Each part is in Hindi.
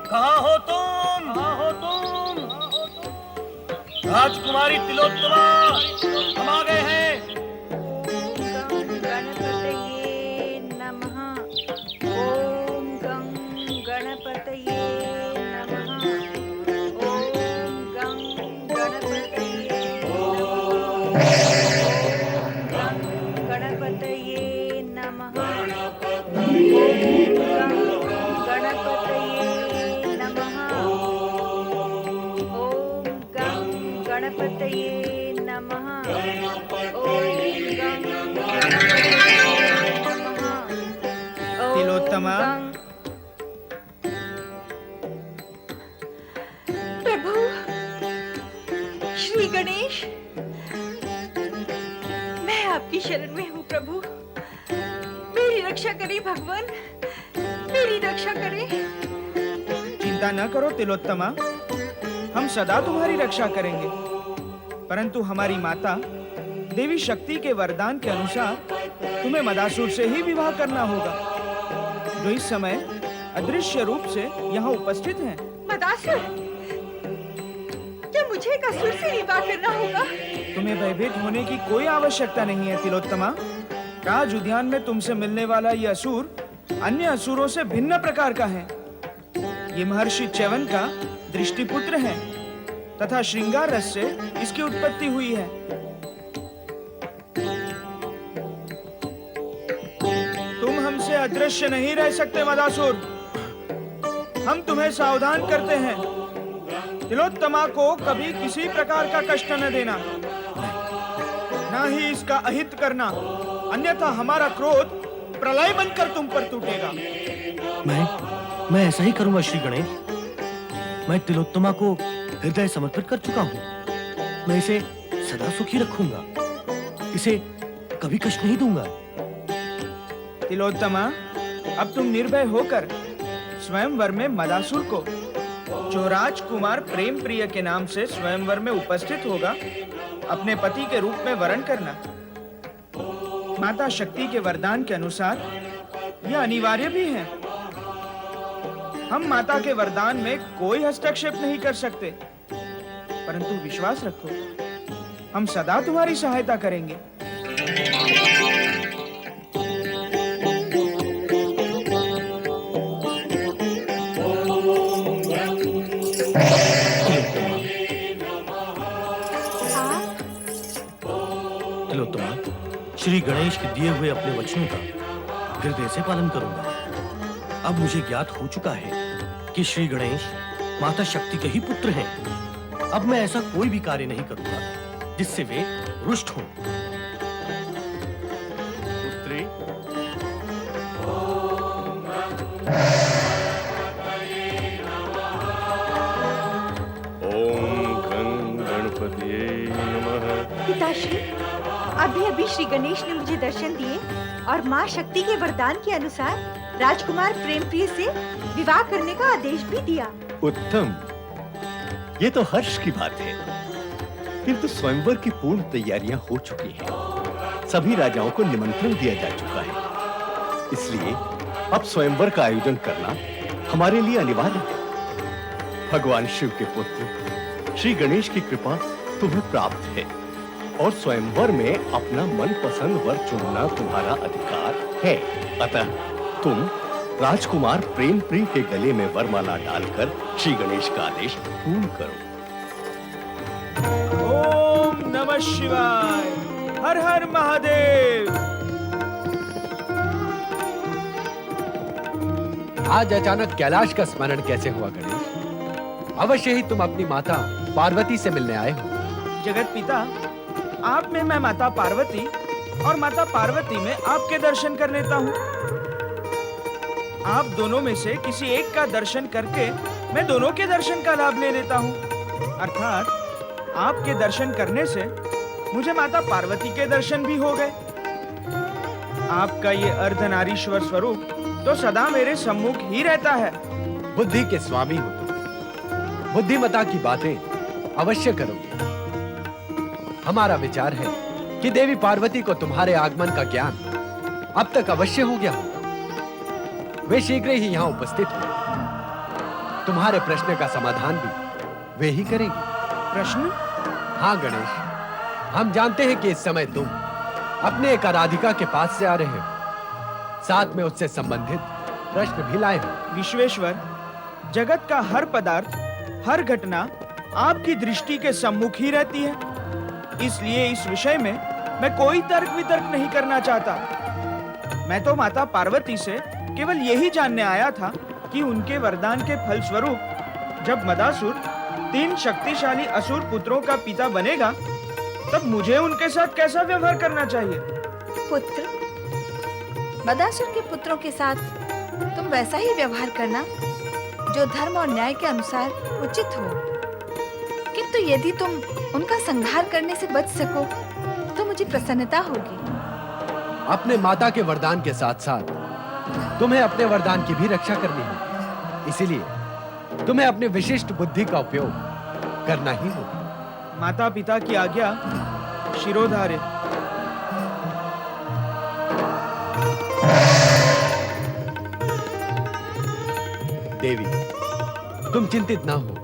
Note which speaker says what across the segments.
Speaker 1: कहाँ हो तुम? कहाँ हो तुम? राजकुमारी तिलोत्तमा, हम आ गए हैं।
Speaker 2: गं गणपतये नमः। ओम गं गणपतये नमः। ओम गं गणपतये नमः। ओम गं गणपतये नमः। ओम गं गणपतये नमः। ओम गं गणपतये नमः। ओम गं गणपतये नमः।
Speaker 3: तिलोत्तमा।
Speaker 2: प्रभु श्री गणेश, मैं आपकी शरण में हूँ प्रभु। मेरी रक्षा करें भगवान, मेरी रक्षा करें।
Speaker 3: चिंता न करो तिलोत्तमा, हम सदा तुम्हारी रक्षा करेंगे। परंतु हमारी माता देवी शक्ति के वरदान के अनुसार तुम्हें मदासुर से ही विवाह करना होगा, जो इस समय अदृश्य रूप से यहाँ उपस्थित हैं।
Speaker 2: मदासुर? क्या मुझे एक असुर से विवाह करना होगा?
Speaker 3: तुम्हें भयभीत होने की कोई आवश्यकता नहीं है तिलोत्तमा। राज उद्यान में तुमसे मिलने वाला ये असुर अन्य असुरों से भिन्न प्रकार का है। ये महर्षि च्यवन का दृष्टिपुत्र है तथा श्रृंगार रस से इसकी उत्पत्ति हुई है। तुम हमसे अदृश्य नहीं रह सकते मदासुर। हम तुम्हें सावधान करते हैं, तिलोत्तमा को कभी किसी प्रकार का कष्ट न देना, ना ही इसका अहित करना, अन्यथा हमारा क्रोध प्रलय बनकर तुम पर टूटेगा।
Speaker 1: मैं ऐसा ही करूंगा श्री गणेश। मैं तिलोत्तमा को हृदय समर्पित कर चुका हूँ। मैं इसे सदा सुखी रखूंगा, इसे कभी कष्ट नहीं दूंगा।
Speaker 3: तिलोत्तमा, अब तुम निर्भय होकर स्वयंवर में मदासुर को, जो राजकुमार प्रेम प्रिय के नाम से स्वयंवर में उपस्थित होगा, अपने पति के रूप में वरण करना। माता शक्ति के वरदान के अनुसार यह अनिवार्य भी है। हम माता के वरदान में कोई हस्तक्षेप नहीं कर सकते, परंतु विश्वास रखो, हम सदा तुम्हारी सहायता करेंगे।
Speaker 1: तिलोत्तमा, श्री गणेश के दिए हुए अपने वचनों का हृदय से पालन करूंगा। अब मुझे ज्ञात हो चुका है कि श्री गणेश माता शक्ति के ही पुत्र हैं। अब मैं ऐसा कोई भी कार्य नहीं करूंगा जिससे वे रुष्ट हों। पुत्री,
Speaker 4: ओम गं गणपतये नमः।
Speaker 2: पिताश्री, अभी अभी श्री गणेश ने मुझे दर्शन दिए और माँ शक्ति के वरदान के अनुसार राजकुमार प्रेम प्रिय से विवाह करने का आदेश भी दिया।
Speaker 5: उत्तम, ये तो हर्ष की बात है। फिर तो स्वयंवर की पूर्ण तैयारियां हो चुकी हैं। सभी राजाओं को निमंत्रण दिया जा चुका है, इसलिए अब स्वयंवर का आयोजन करना हमारे लिए अनिवार्य है। भगवान शिव के पुत्र श्री गणेश की कृपा तुम्हें प्राप्त है और स्वयंवर में अपना मनपसंद वर चुनना तुम्हारा अधिकार है। अतः तुम राजकुमार प्रेम प्रिय के गले में वरमाला डालकर श्री गणेश का आदेश पूर्ण करो।
Speaker 3: ओम नमः शिवाय। हर हर महादेव।
Speaker 6: आज अचानक कैलाश का स्मरण कैसे हुआ गणेश? अवश्य ही तुम अपनी माता पार्वती से मिलने आए हो।
Speaker 3: जगत पिता, आप में मैं माता पार्वती और माता पार्वती में आपके दर्शन कर लेता हूँ। आप दोनों में से किसी एक का दर्शन करके मैं दोनों के दर्शन का लाभ ले लेता हूँ। अर्थात आपके दर्शन करने से मुझे माता पार्वती के दर्शन भी हो गए। आपका ये अर्धनारीश्वर स्वरूप तो सदा मेरे सम्मुख ही रहता है।
Speaker 6: बुद्धि के स्वामी हो तुम, बुद्धिमता की बातें अवश्य करोगे। हमारा विचार है कि देवी पार्वती को तुम्हारे आगमन का ज्ञान अब तक अवश्य हो गया होगा। वे शीघ्र ही यहाँ उपस्थित हुए। तुम्हारे प्रश्न का समाधान भी वे ही करेंगी।
Speaker 3: प्रश्न?
Speaker 6: हाँ गणेश, हम जानते हैं कि इस समय तुम अपने एक आराधिका के पास से आ रहे हो, साथ में उससे संबंधित प्रश्न भी लाए हो।
Speaker 3: विश्वेश्वर, जगत का हर पदार्थ, हर घटना आपकी दृष्टि के सम्मुख ही रहती है, इसलिए इस विषय में मैं कोई तर्क वितर्क नहीं करना चाहता। मैं तो माता पार्वती से केवल यही जानने आया था कि उनके वरदान के फलस्वरूप जब मदासुर 3 शक्तिशाली असुर पुत्रों का पिता बनेगा, तब मुझे उनके साथ कैसा व्यवहार करना चाहिए?
Speaker 7: पुत्र, मदासुर के पुत्रों के साथ तुम वैसा ही व्यवहार करना जो धर्म और न्याय के अनुसार उचित हो। किंतु यदि तुम उनका संहार करने से बच सको तो मुझे प्रसन्नता होगी।
Speaker 6: अपने माता के वरदान के साथ साथ तुम्हें अपने वरदान की भी रक्षा करनी होगी, इसीलिए तुम्हें अपनी विशिष्ट बुद्धि का उपयोग करना ही होगा।
Speaker 3: माता पिता की आज्ञा शिरोधार्य।
Speaker 6: देवी, तुम चिंतित ना हो।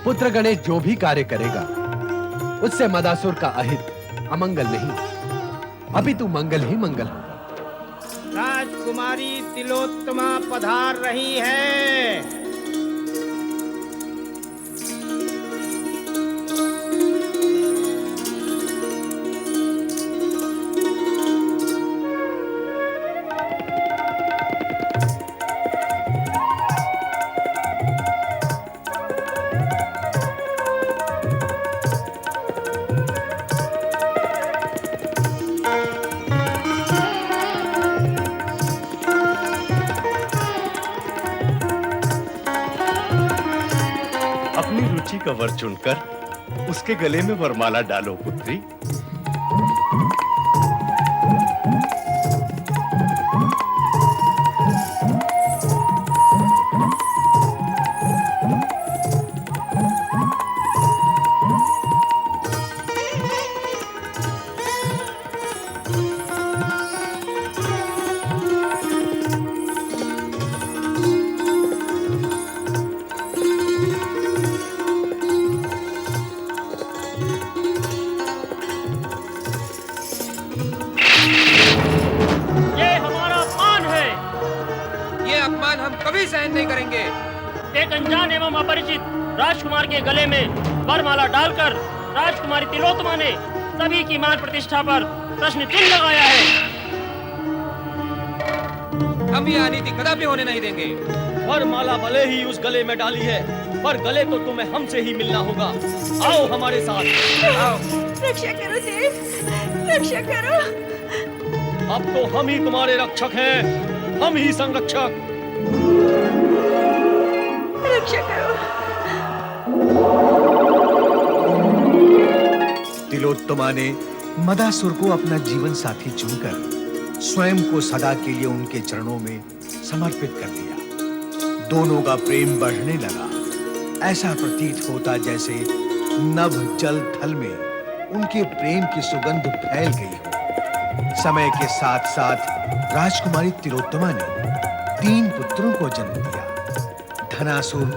Speaker 6: पुत्र गणेश जो भी कार्य करेगा उससे मदासुर का अहित अमंगल नहीं, अपितु मंगल ही मंगल होगा।
Speaker 8: राजकुमारी तिलोत्तमा पधार रही है।
Speaker 5: अपनी रुचि का वर चुनकर उसके गले में वरमाला डालो पुत्री।
Speaker 8: कभी सहन नहीं करेंगे।
Speaker 9: एक अनजान एवं अपरिचित राजकुमार के गले में वरमाला डालकर राजकुमारी तिलोत्तमा ने सभी की मान प्रतिष्ठा पर प्रश्न चिन्ह लगाया है।
Speaker 8: हम ये अनीति कदापि होने नहीं देंगे।
Speaker 1: वरमाला भले ही उस गले में डाली है, पर गले तो तुम्हें हमसे ही मिलना होगा। आओ हमारे साथ।
Speaker 8: आओ।
Speaker 7: रक्षा करो देव, रक्षा करो।
Speaker 1: अब तो हम ही तुम्हारे रक्षक हैं, हम ही संरक्षक।
Speaker 7: रक्षा करो।
Speaker 10: तिलोत्तमा ने मदासुर को अपना जीवन साथी चुनकर स्वयं को सदा के लिए उनके चरणों में समर्पित कर दिया। दोनों का प्रेम बढ़ने लगा। ऐसा प्रतीत होता जैसे नभ जल थल में उनके प्रेम की सुगंध फैल गई हो। समय के साथ साथ राजकुमारी तिलोत्तमा ने 3 पुत्रों को जन्म दिया, धनासुर,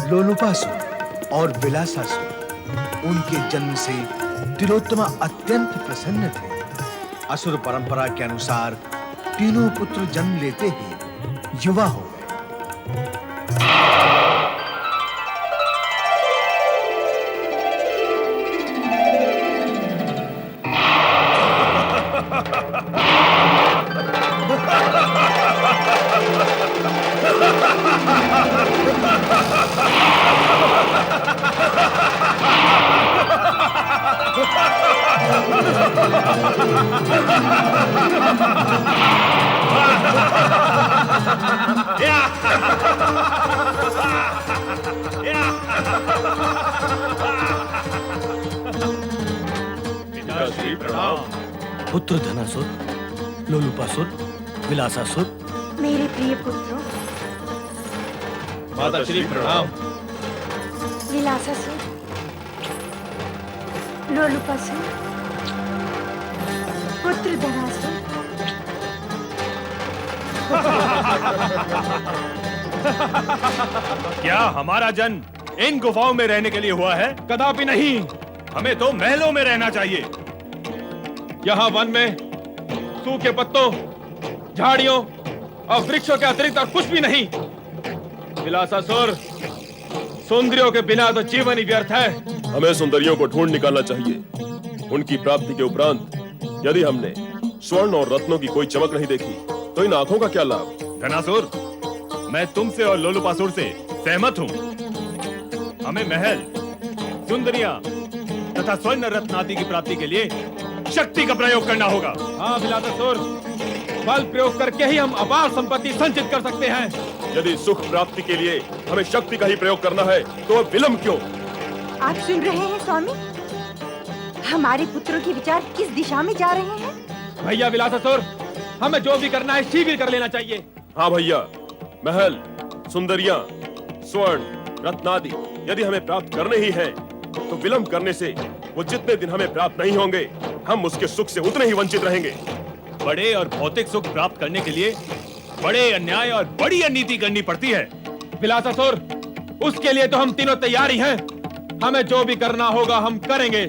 Speaker 10: लोलुपासुर और विलासासुर। उनके जन्म से तिलोत्तमा अत्यंत प्रसन्न थे। असुर परंपरा के अनुसार तीनों पुत्र जन्म लेते ही युवा हो गए।
Speaker 4: पिताश्री प्रणाम।
Speaker 1: पुत्र धनासुर, लोलुपासुर, विलासासुर,
Speaker 2: मेरे प्रिय पुत्रों,
Speaker 4: माताश्री प्रणाम।
Speaker 2: विलासासुर, लोलुपासुर, पुत्र धनासुर।
Speaker 4: क्या हमारा जन्म इन गुफाओं में रहने के लिए हुआ है?
Speaker 6: कदापि नहीं।
Speaker 4: हमें तो महलों में रहना चाहिए।
Speaker 6: यहाँ वन में सूखे पत्तों, झाड़ियों और वृक्षों के अतिरिक्त और कुछ भी नहीं। विलासासुर, सुंदरियों के बिना तो जीवन ही व्यर्थ है।
Speaker 11: हमें सुंदरियों को ढूंढ निकालना चाहिए। उनकी प्राप्ति के उपरांत यदि हमने स्वर्ण और रत्नों की कोई चमक नहीं देखी तो इन आंखों का क्या लाभ?
Speaker 4: धनासुर, मैं तुमसे और लोलुपासुर से सहमत हूँ। हमें महल, सुंदरियां तथा स्वर्ण रत्न आदि की प्राप्ति के लिए शक्ति का प्रयोग करना होगा।
Speaker 6: हाँ विलासासुर, बल प्रयोग करके ही हम अपार संपत्ति संचित कर सकते हैं।
Speaker 11: यदि सुख प्राप्ति के लिए हमें शक्ति का ही प्रयोग करना है तो अब विलंब क्यों?
Speaker 2: आप सुन रहे हैं स्वामी, हमारे पुत्रों के विचार किस दिशा में जा रहे हैं?
Speaker 6: भैया विलासासुर, हमें जो भी करना है शीघ्र कर लेना चाहिए।
Speaker 11: हाँ भैया, महल, सुंदरियां, स्वर्ण, रत्नादि यदि हमें प्राप्त करने ही हैं, तो विलंब करने से वो जितने दिन हमें प्राप्त नहीं होंगे, हम उसके सुख से उतने ही वंचित रहेंगे।
Speaker 4: बड़े और भौतिक सुख प्राप्त करने के लिए बड़े अन्याय और बड़ी अनीति करनी पड़ती है।
Speaker 6: विलासासुर, उसके लिए तो हम तीनों तैयार ही हैं। हमें जो भी करना होगा हम करेंगे।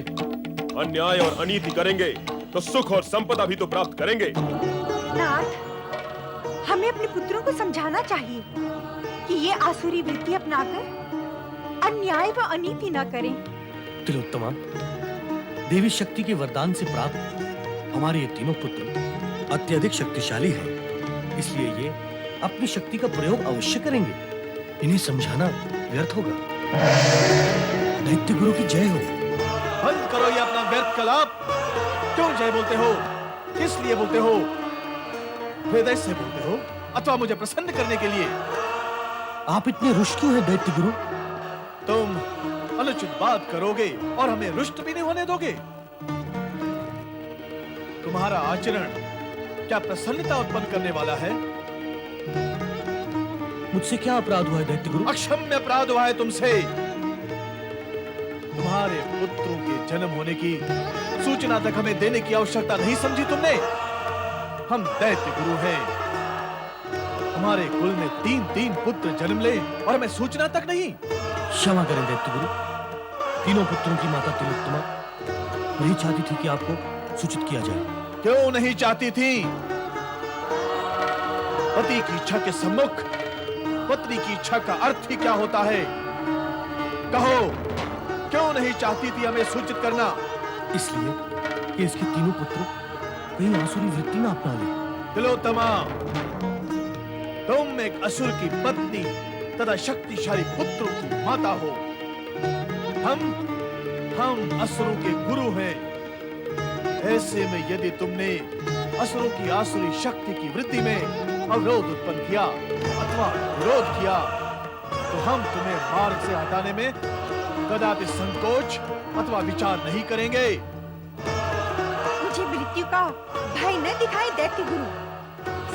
Speaker 11: अन्याय और अनीति करेंगे तो सुख और संपदा भी तो प्राप्त करेंगे।
Speaker 2: नाथ, हमें अपने पुत्रों को समझाना चाहिए कि ये आसुरी वृत्ति अपनाकर अन्याय व अनीति न करें।
Speaker 1: तिलोत्तमा, देवी शक्ति के वरदान से प्राप्त हमारे ये तीनों पुत्र अत्यधिक शक्तिशाली हैं, इसलिए ये अपनी शक्ति का प्रयोग अवश्य करेंगे। इन्हें समझाना व्यर्थ होगा। दैत्य गुरु की जय हो।
Speaker 5: बंद करो ये अपना व्यर्थ कलाप। क्यों जय बोलते हो? किस लिए बोलते हो? हृदय से बोलते हो अथवा मुझे प्रसन्न करने के लिए?
Speaker 1: आप इतने रुष्ट क्यों हैं दैत्य गुरु?
Speaker 5: तुम अनुचित बात करोगे और हमें रुष्ट भी नहीं होने दोगे। तुम्हारा आचरण क्या प्रसन्नता उत्पन्न करने वाला है?
Speaker 1: मुझसे क्या अपराध हुआ है दैत्य गुरु?
Speaker 5: अक्षम्य अपराध हुआ है तुमसे। तुम्हारे पुत्रों के जन्म होने की सूचना तक हमें देने की आवश्यकता नहीं समझी तुमने। हम दैत्य गुरु हैं। हमारे कुल में 3 पुत्र जन्म ले और हमें सूचना तक नहीं।
Speaker 1: क्षमा करें दैत्य गुरु। तीनों पुत्रों की माता तिलोत्तमा नहीं चाहती थी कि आपको सूचित किया जाए।
Speaker 5: क्यों नहीं चाहती थी? पति की इच्छा के सम्मुख पत्नी की इच्छा का अर्थ ही क्या होता है? कहो, क्यों नहीं चाहती थी हमें सूचित करना?
Speaker 1: इसलिए कि इसके तीनों पुत्र कहीं आसुरी वृत्ति ना अपना ले।
Speaker 5: तिलोत्तमा, तुम एक असुर की पत्नी तथा शक्तिशाली पुत्रों की माता हो। हम असुरों के गुरु हैं। ऐसे में यदि तुमने असुरों की आसुरी शक्ति की वृद्धि में अवरोध उत्पन्न किया अथवा विरोध किया, तो हम तुम्हें मार्ग से हटाने में कदापि संकोच अथवा विचार नहीं करेंगे।
Speaker 2: मुझे मृत्यु का भय न दिखाए दैत्य गुरु।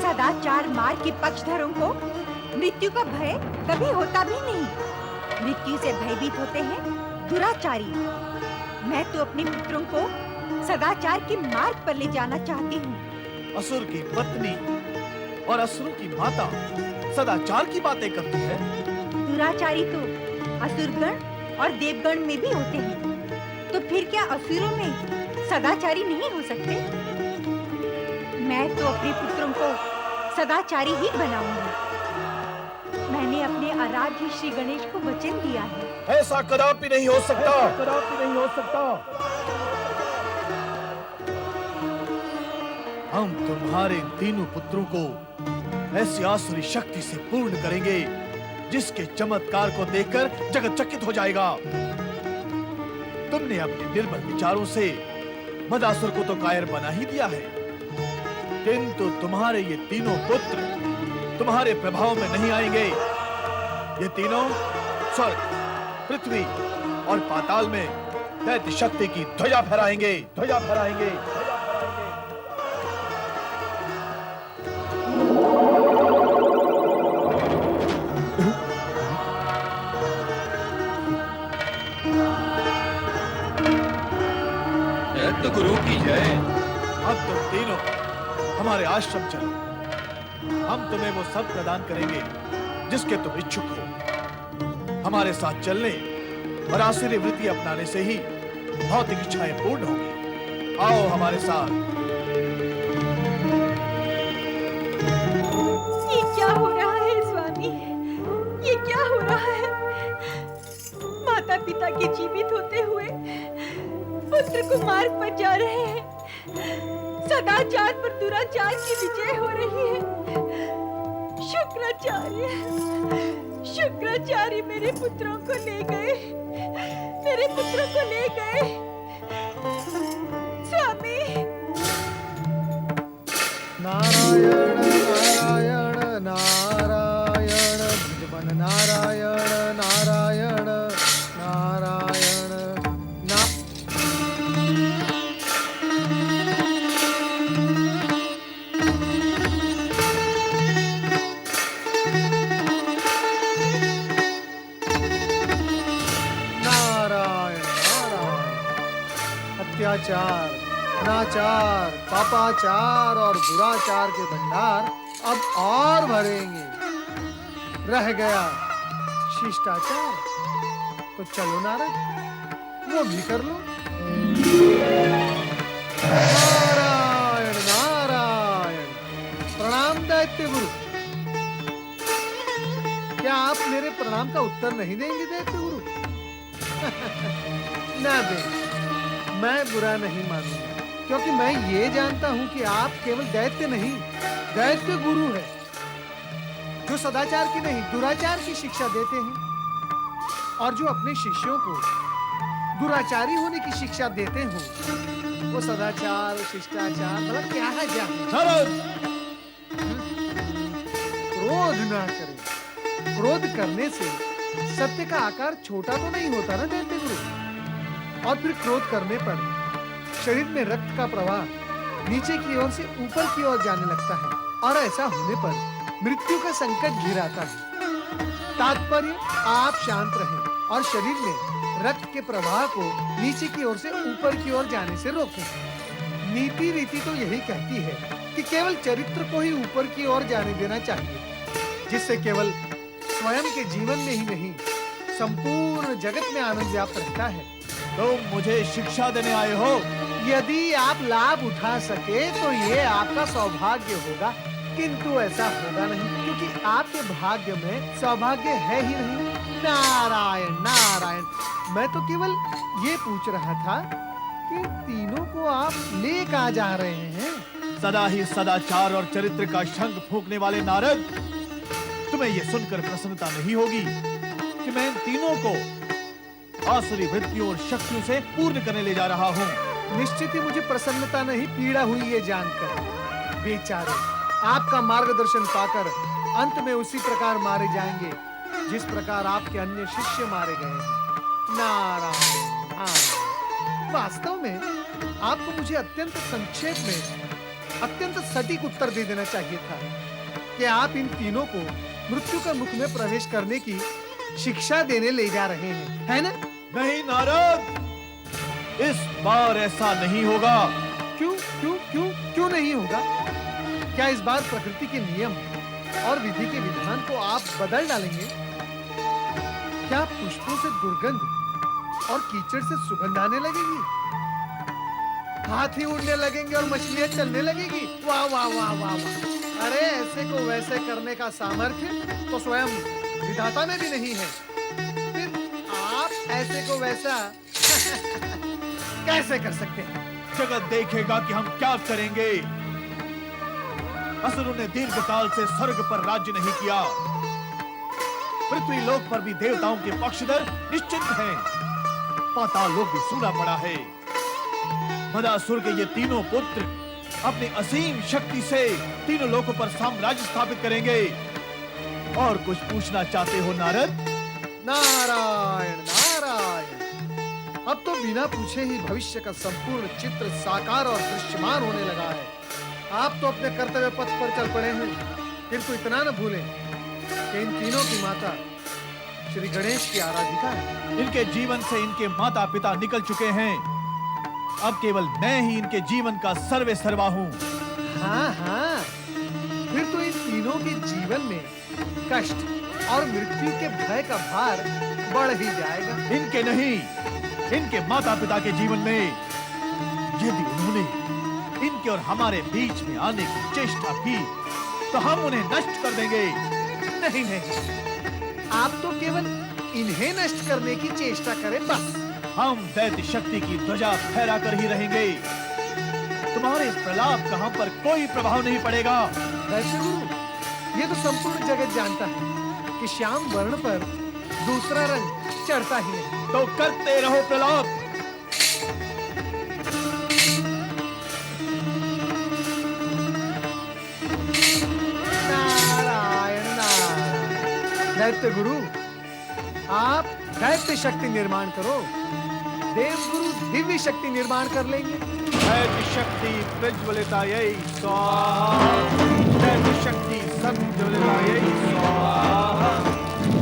Speaker 2: सदाचार मार्ग के पक्षधरों को मृत्यु का भय कभी होता भी नहीं। मृत्यु से भयभीत होते हैं दुराचारी। मैं तो अपने पुत्रों को सदाचार के मार्ग पर ले जाना चाहती हूँ।
Speaker 5: असुर की पत्नी और असुरों की माता सदाचार की बातें करती है।
Speaker 2: दुराचारी तो असुरगण और देवगण में भी होते हैं, तो फिर क्या असुरों में सदाचारी नहीं हो सकते? मैं तो अपने पुत्रों को सदाचारी ही बनाऊंगी। मैंने अपने आराध्य श्री गणेश को वचन दिया है।
Speaker 5: ऐसा कदापि नहीं हो सकता।
Speaker 3: कदापि नहीं हो सकता।
Speaker 5: हम तुम्हारे तीनों पुत्रों को ऐसी आसुरी शक्ति से पूर्ण करेंगे जिसके चमत्कार को देखकर जगत चकित हो जाएगा। तुमने अपने निर्बल विचारों से मदासुर को तो कायर बना ही दिया है, किंतु तुम्हारे ये तीनों पुत्र तुम्हारे प्रभाव में नहीं आएंगे। ये तीनों स्वर्ग, पृथ्वी और पाताल में दैत्य शक्ति की ध्वजा फहराएंगे।
Speaker 6: गुरु की जय।
Speaker 5: अब तुम तीनों हमारे आश्रम चलो। हम तुम्हें वो सब प्रदान करेंगे
Speaker 10: जिसके तुम इच्छुक हो। हमारे साथ चलने और आसुरी वृत्ति अपनाने से ही भौतिक इच्छाएं पूर्ण होंगी। आओ हमारे साथ।
Speaker 2: ये क्या हो रहा है स्वामी? ये क्या हो रहा है? माता पिता के जीवित होते हुए पुत्र को मार्ग पर जा रहे हैं। सदाचार पर दुराचार की विजय हो रही है। शुक्राचार्य, शुक्राचार्य मेरे पुत्रों को ले गए, मेरे पुत्रों को ले गए। स्वामी
Speaker 10: नारायण नारायण नारायण भजमन नारायण नारायण नारायण ना नारायण नारायण। अत्याचार, अनाचार, पापाचार और दुराचार के भंडार अब और भरेंगे। रह गया शिष्टाचार, तो चलो नारद, वो भी कर लो। नारायण नारायण। प्रणाम दैत्य गुरु। क्या आप मेरे प्रणाम का उत्तर नहीं देंगे दैत्य गुरु? ना दें, मैं बुरा नहीं मानूंगा, क्योंकि मैं ये जानता हूं कि आप केवल दैत्य नहीं, दैत्य गुरु है, जो सदाचार की नहीं दुराचार की शिक्षा देते हैं, और जो अपने शिष्यों को दुराचारी होने की शिक्षा देते हो। वो सदाचार, शिष्टाचार मतलब क्या है जाने। क्रोध ना करें। क्रोध करने से सत्य का आकार छोटा तो नहीं होता ना दैत्य गुरु। और फिर क्रोध करने पर शरीर में रक्त का प्रवाह नीचे की ओर से ऊपर की ओर जाने लगता है, और ऐसा होने पर मृत्यु का संकट घिराता है। तात्पर्य, आप शांत रहें और शरीर में रक्त के प्रवाह को नीचे की ओर से ऊपर की ओर जाने से रोकें। नीति रीति तो यही कहती है कि केवल चरित्र को ही ऊपर की ओर जाने देना चाहिए, जिससे केवल स्वयं के जीवन में ही नहीं, संपूर्ण जगत में आनंद व्याप्त रहता है। तुम मुझे शिक्षा देने आए हो? यदि आप लाभ उठा सके तो ये आपका सौभाग्य होगा, किंतु ऐसा होगा नहीं, क्योंकि आपके भाग्य में सौभाग्य है ही नहीं। नारायण नारायण। मैं तो केवल ये पूछ रहा था कि तीनों को आप ले कहाँ जा रहे हैं? सदा ही सदाचार और चरित्र का शंख फूंकने वाले नारद, तुम्हें ये सुनकर प्रसन्नता नहीं होगी कि मैं इन तीनों को आसुरी वृत्तियों और शक्तियों से पूर्ण करने ले जा रहा हूँ। निश्चित ही मुझे प्रसन्नता नहीं, पीड़ा हुई ये जानकर। बेचारे आपका मार्गदर्शन पाकर अंत में उसी प्रकार मारे जाएंगे जिस प्रकार आपके अन्य शिष्य मारे गए हैं। नारायण नारायण। वास्तव में आपको मुझे अत्यंत संक्षेप में अत्यंत सटीक उत्तर दे देना चाहिए था कि आप इन तीनों को मृत्यु का मुख में प्रवेश करने की शिक्षा देने ले जा रहे हैं, है ना? नहीं नारद, इस बार ऐसा नहीं होगा। क्यों क्यों क्यों क्यों नहीं होगा? क्या इस बार प्रकृति के नियम और विधि के विधान को आप बदल डालेंगे? क्या पुष्पों से दुर्गंध और कीचड़ से सुगंध आने लगेगी? हाथी उड़ने लगेंगे और मछलियां चलने लगेगी? वाह वाह वाह वाह वाह। अरे ऐसे को वैसे करने का सामर्थ्य तो स्वयं विधाता में भी नहीं है, फिर आप ऐसे को वैसा कैसे कर सकते हैं? जगत देखेगा कि हम क्या करेंगे। असुरों ने दीर्घकाल से स्वर्ग पर राज्य नहीं किया, पृथ्वी लोक पर भी देवताओं के पक्षधर निश्चिंत हैं, पाताल लोक भी सूना पड़ा है। मदासुर के ये तीनों पुत्र अपनी असीम शक्ति से तीनों लोकों पर साम्राज्य स्थापित करेंगे। और कुछ पूछना चाहते हो नारद? नारायण नारायण। अब तो बिना पूछे ही भविष्य का संपूर्ण चित्र साकार और दृश्यमान होने लगा है। आप तो अपने कर्तव्य पथ पर चल पड़े हैं, किंतु इतना न भूलें कि इन तीनों की माता श्री गणेश की आराधिका है। इनके जीवन से इनके माता पिता निकल चुके हैं, अब केवल मैं ही इनके जीवन का सर्वे सर्वा हूँ। हाँ हाँ, फिर तो इन तीनों के जीवन में कष्ट, और मृत्यु के भय का भार बढ़ ही जाएगा।
Speaker 12: इनके नहीं, इनके माता पिता के जीवन में यदि उन्होंने इनके और हमारे बीच में आने की चेष्टा की तो हम उन्हें नष्ट कर देंगे।
Speaker 10: नहीं नहीं, आप तो केवल इन्हें नष्ट करने की चेष्टा करें बस।
Speaker 12: हम दैत्य शक्ति की ध्वजा फहरा कर ही रहेंगे। तुम्हारे इस प्रलाप का हम पर कोई प्रभाव नहीं पड़ेगा।
Speaker 10: वैसे गुरु, ये तो संपूर्ण जगत जानता है कि श्याम वर्ण पर दूसरा रंग चढ़ता ही नहीं।
Speaker 12: तो करते रहो प्रलाप।
Speaker 10: नारायण नारायण। दैत्य गुरु, आप दैत्य शक्ति निर्माण करो, देव गुरु दिव्य शक्ति निर्माण कर लेंगे।
Speaker 12: दैत्य शक्ति प्रज्वलितायै स्वाहा, दैत्य शक्ति संज्वलितायै स्वाहा,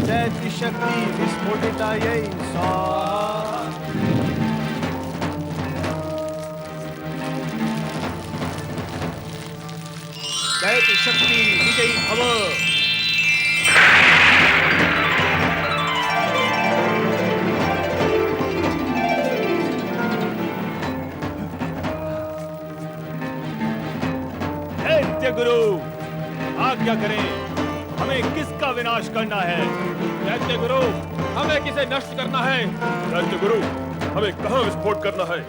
Speaker 12: दैत्य शक्ति विस्फोटितायै स्वाहा। दैत्य शक्ति विजयी भव।
Speaker 4: दैत्य गुरु, आज्ञा करें, हमें किसका विनाश करना है? दैत्य गुरु, हमें किसे नष्ट करना है?
Speaker 11: दैत्य गुरु, हमें कहाँ विस्फोट करना है?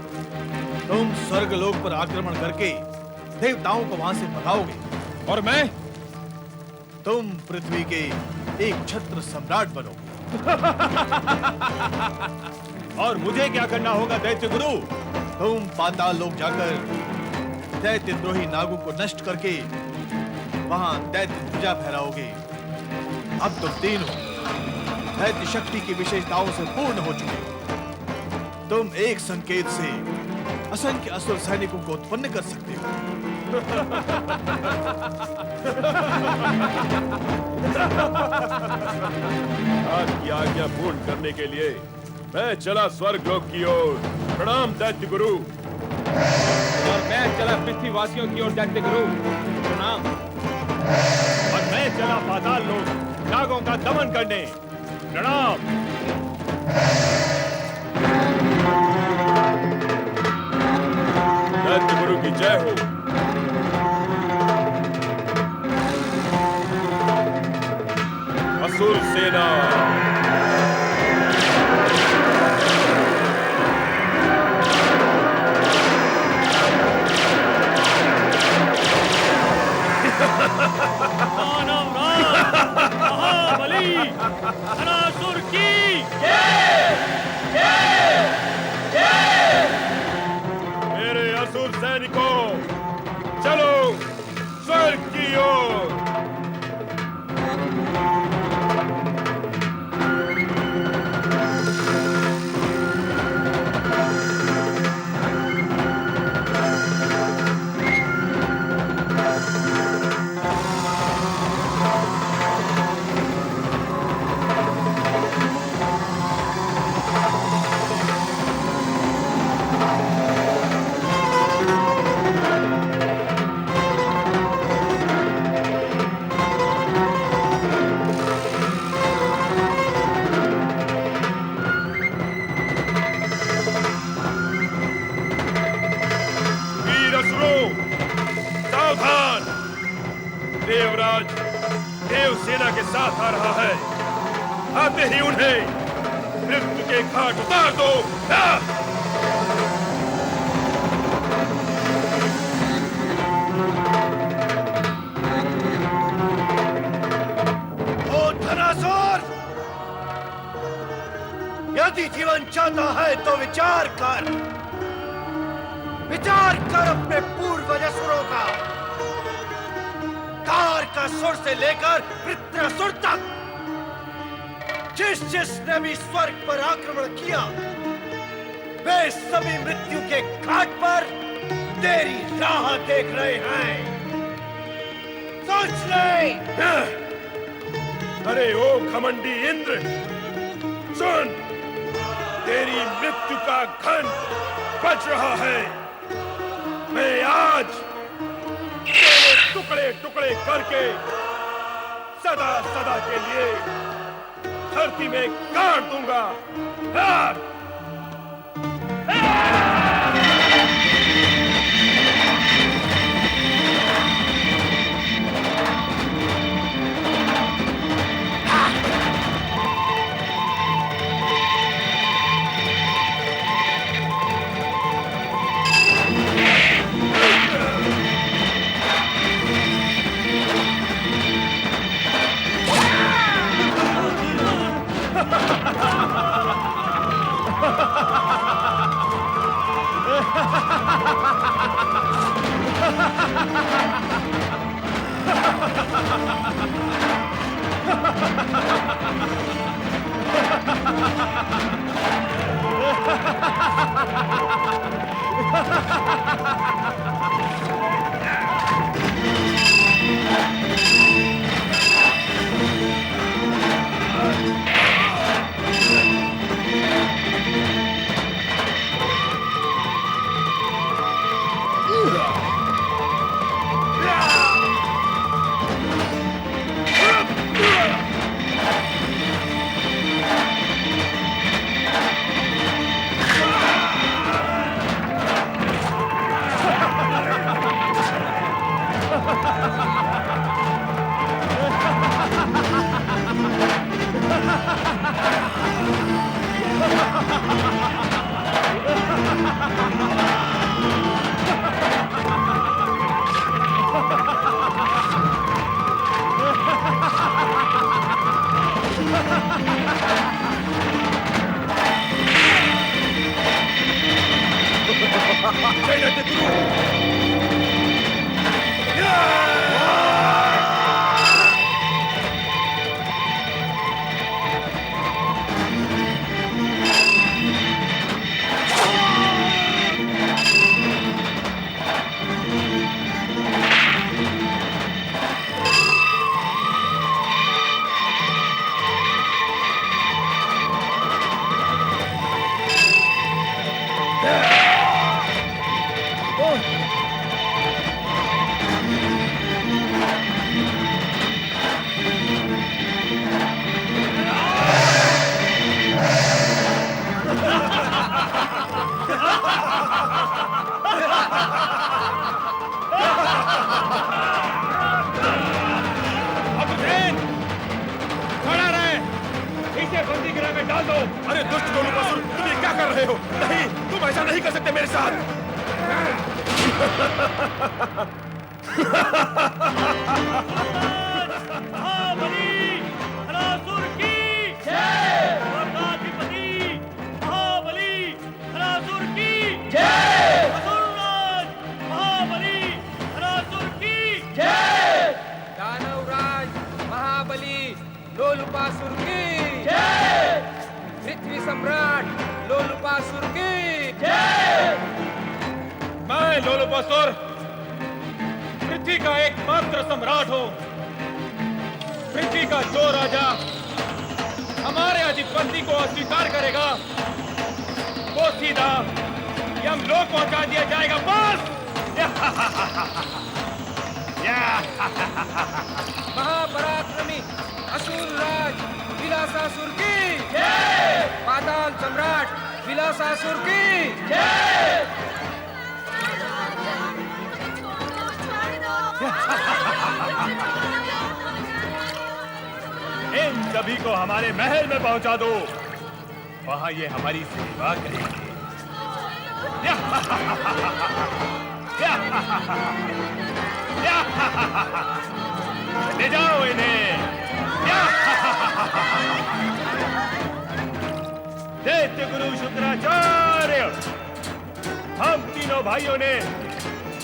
Speaker 12: तुम स्वर्गलोक पर आक्रमण करके देवताओं को वहां से भगाओगे
Speaker 4: और मैं?
Speaker 12: तुम पृथ्वी के एक छत्र सम्राट बनोगे।
Speaker 4: और मुझे क्या करना होगा दैत्य गुरु?
Speaker 12: तुम पाताल लोक जाकर दैत्य द्रोही नागों को नष्ट करके वहां दैत्य ध्वजा फहराओगे। अब तुम तीनों दैत्य शक्ति की विशेषताओं से पूर्ण हो चुके हो। तुम एक संकेत से असंख्य असुर सैनिकों को उत्पन्न कर सकते हो।
Speaker 11: आपकी आज्ञा पूर्ण करने के लिए मैं चला स्वर्ग लोक की ओर। प्रणाम दैत्य गुरु।
Speaker 4: और मैं चला पृथ्वीवासियों की ओर दैत्य गुरु, प्रणाम। और मैं चला पाताल लोक नागों का दमन करने, प्रणाम।
Speaker 11: दैत्य गुरु की जय हो। असुर सेना
Speaker 9: महाबली धनासुर की
Speaker 11: मेरे असुर सैनिकों, चलो स्वर्ग की ओर। सावधान! देवराज देव सेना के साथ आ रहा है। आते ही उन्हें मृत्यु के घाट उतार दो।
Speaker 12: ओ धनासुर, यदि जीवन चाहता है तो विचार कर अपने पूर्वज असुरों का। तारकासुर से लेकर वृत्रासुर तक जिसने भी स्वर्ग पर आक्रमण किया, वे सभी मृत्यु के घाट पर तेरी राह देख रहे हैं। सोच ले।
Speaker 11: अरे ओ घमंडी इंद्र, सुन, तेरी मृत्यु का घंट बज रहा है। मैं आज तेरे टुकड़े टुकड़े करके सदा सदा के लिए धरती में गाड़ दूंगा। अरे दुष्ट लोलुपासुर, तुम ये क्या कर रहे हो? नहीं, तुम ऐसा नहीं कर सकते मेरे साथ।
Speaker 9: महाबली हरासुर की जय। स्वर्गाधिपति महाबली हरासुर की जय। असुरराज महाबली हरासुर की जय।
Speaker 3: दानवराज महाबली लोलुपासुर की
Speaker 9: जय।
Speaker 3: पृथ्वी सम्राट लोलुपासुर की
Speaker 9: जय।
Speaker 4: मैं लोलुपासुर पृथ्वी का एकमात्र सम्राट हूँ। पृथ्वी का जो राजा हमारे अधिपति को अस्वीकार करेगा वो सीधा यमलोक पहुंचा दिया जाएगा। बस
Speaker 3: महापराक्रमी असुर राज विलासासुर की जय। पाताल सम्राट विलासासुर की जय।
Speaker 4: इन सभी को हमारे महल में पहुंचा दो, वहां ये हमारी सेवा करेंगे। ले जाओ इन्हें। दैत्य गुरु शुक्राचार्य, हम तीनों भाइयों ने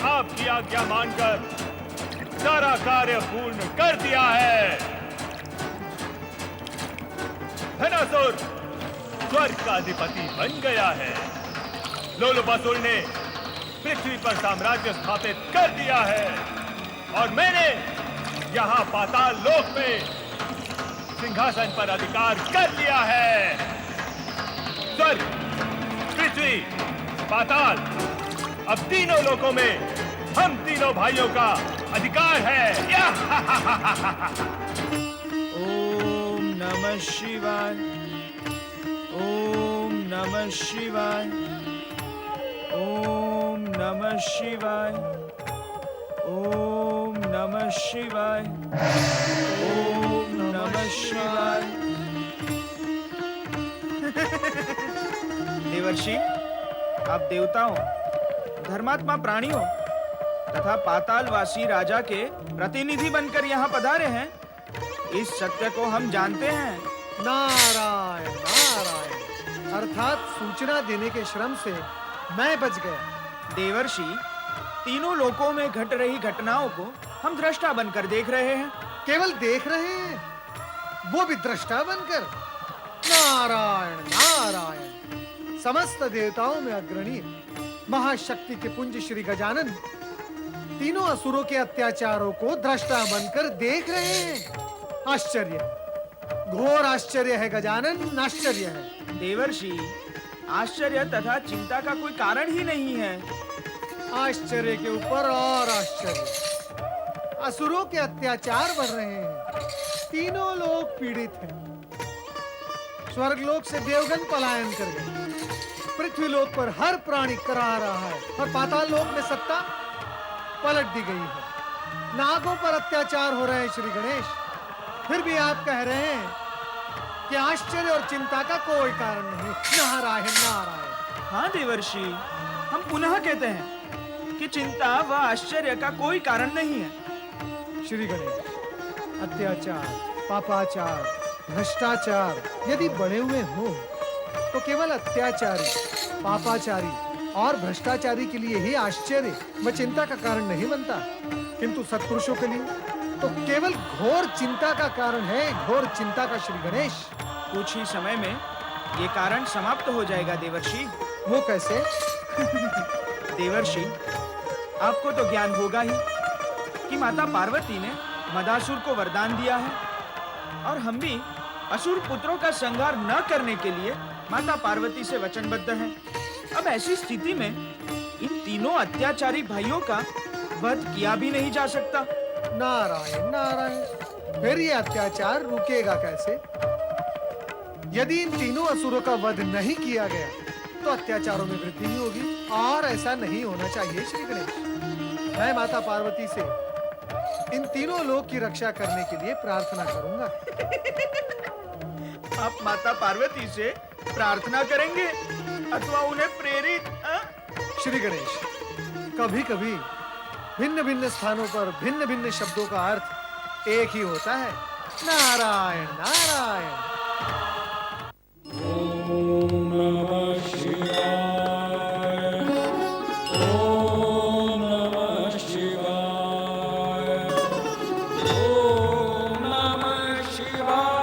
Speaker 4: आपकी आज्ञा मानकर सारा कार्य पूर्ण कर दिया है। धनासुर स्वर्ग का अधिपति बन गया है। लोलुपासुर ने पृथ्वी पर साम्राज्य स्थापित कर दिया है और मैंने यहाँ पाताल लोक में सिंहासन पर अधिकार कर लिया है। स्वर्ग, पृथ्वी, पाताल, अब तीनों लोकों में हम तीनों भाइयों का अधिकार है।
Speaker 3: नमः शिवाय, ओम नमः शिवाय, ओम नमः शिवाय, ओम नमः शिवाय, ओम नमः शिवाय। देवर्षि, आप देवताओं, धर्मात्मा प्राणियों तथा पातालवासी राजा के प्रतिनिधि बनकर यहाँ पधारे हैं, इस सत्य को हम जानते हैं।
Speaker 13: नारायण नारायण, अर्थात सूचना देने के श्रम से मैं बच गया।
Speaker 3: देवर्षि, तीनों लोकों में घट रही घटनाओं को हम दृष्टा बनकर देख रहे हैं।
Speaker 13: केवल देख रहे हैं, वो भी दृष्टा बनकर। नारायण नारायण, समस्त देवताओं में अग्रणी महाशक्ति के पुंज श्री गजानन तीनों असुरों के अत्याचारों को दृष्टा बनकर देख रहे हैं। आश्चर्य, घोर आश्चर्य है गजानन, आश्चर्य है।
Speaker 3: देवर्षि, आश्चर्य तथा चिंता का कोई कारण ही नहीं है।
Speaker 13: आश्चर्य के ऊपर और आश्चर्य, असुरों के अत्याचार बढ़ रहे हैं, तीनों लोग पीड़ित हैं। स्वर्गलोक से देवगण पलायन कर गए, पृथ्वीलोक पर हर प्राणी करा रहा है और पाताल लोक में सत्ता पलट दी गई है। नागों पर अत्याचार हो रहे हैं श्री गणेश, फिर भी आप कह रहे हैं कि आश्चर्य और चिंता का कोई कारण नहीं। नारायण नारायण।
Speaker 3: हाँ देवर्षि, हम पुनः कहते हैं कि चिंता व आश्चर्य का कोई कारण नहीं है।
Speaker 13: श्री गणेश, अत्याचार, पापाचार, भ्रष्टाचार यदि बढ़े हुए हो तो केवल अत्याचारी, पापाचारी और भ्रष्टाचारी के लिए ही आश्चर्य व चिंता का कारण नहीं बनता, किंतु सत्पुरुषों के लिए तो केवल घोर चिंता का कारण है, घोर चिंता का श्री गणेश।
Speaker 3: कुछ ही समय में ये कारण समाप्त हो जाएगा देवर्षि।
Speaker 13: वो कैसे?
Speaker 3: देवर्षि, आपको तो ज्ञान होगा ही कि माता पार्वती ने मदासुर को वरदान दिया है और हम भी असुर पुत्रों का संहार न करने के लिए माता पार्वती से वचनबद्ध हैं। अब ऐसी स्थिति में इन तीनों अत्याचारी भाइयों का वध किया भी नहीं जा सकता।
Speaker 13: नारायण नारायण, फिर ये अत्याचार रुकेगा कैसे? यदि इन तीनों असुरों का वध नहीं किया गया तो अत्याचारों में वृद्धि ही होगी और ऐसा नहीं होना चाहिए श्री गणेश। मैं माता पार्वती से इन तीनों लोग की रक्षा करने के लिए प्रार्थना करूंगा।
Speaker 3: आप माता पार्वती से प्रार्थना करेंगे अथवा उन्हें प्रेरित?
Speaker 13: श्री गणेश, कभी कभी भिन्न भिन्न स्थानों पर भिन्न भिन्न शब्दों का अर्थ एक ही होता है। नारायण नारायण।